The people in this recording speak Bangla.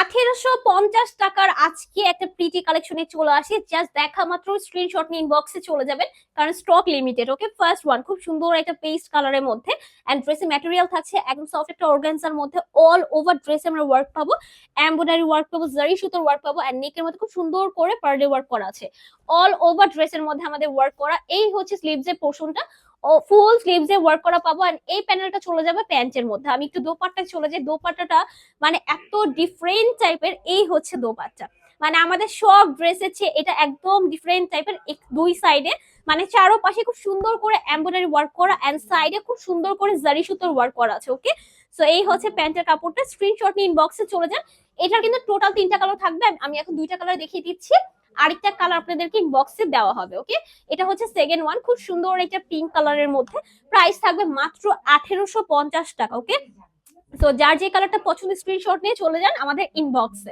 1850 টাকার আজকে একটা প্রিটি কালেকশনে চলে আসি। জাস্ট দেখা মাত্র স্ক্রিনশট নিয়ে ইনবক্সে চলে যাবেন, কারণ স্টক লিমিটেড। ওকে, ফার্স্ট ওয়ান খুব সুন্দর একটা পেস্ট কালারের মধ্যে, এন্ড ড্রেসের ম্যাটেরিয়াল থাকছে একদম সফট একটা অর্গানজার মধ্যে। অল ওভার ড্রেসে আমরা ওয়ার্ক পাবো, এমব্রয়ডারি ওয়ার্ক পাবো, জারি সুতোর ওয়ার্ক পাবো, এন্ড নেকের মধ্যে খুব সুন্দর করে পার্লে ওয়ার্ক করা আছে। অল ওভার ড্রেসের মধ্যে আমাদের ওয়ার্ক করা। এই হচ্ছে স্লিভস এর পোর্শনটা, ও ফুল স্লিভস এ ওয়ার্ক করা পাবো। এন্ড এই প্যানেলটা চলে যাবে প্যান্টের মধ্যে। আমি একটু দোপাট্টায় চলে যাই। দোপাট্টাটা মানে এত ডিফারেন্ট টাইপের। এই হচ্ছে দোপাট্টা, মানে আমাদের সব ড্রেসের চেয়ে এটা একদম ডিফারেন্ট টাইপের। দুই সাইডে মানে চারোপাশে খুব সুন্দর করে এমব্রয়ডারি ওয়ার্ক করা, এন্ড সাইডে খুব সুন্দর করে জারি সুতোর ওয়ার্ক করা আছে। ওকে, সো এই হচ্ছে প্যান্টের কাপড়টা। স্ক্রিনশট নিয়ে ইনবক্সে চলে যান। এটার কিন্তু টোটাল 3টা কালার থাকবে, আমি এখন 2টা কালার দেখিয়ে দিচ্ছি, আরেকটা কালার আপনাদেরকে ইনবক্সে দেওয়া হবে। ওকে, এটা হচ্ছে সেকেন্ড ওয়ান, খুব সুন্দর একটা পিঙ্ক কালারের মধ্যে। প্রাইস থাকবে মাত্র 1850 টাকা। ওকে, তো যার যে কালারটা পছন্দ স্ক্রিনশট নিয়ে চলে যান আমাদের ইনবক্সে।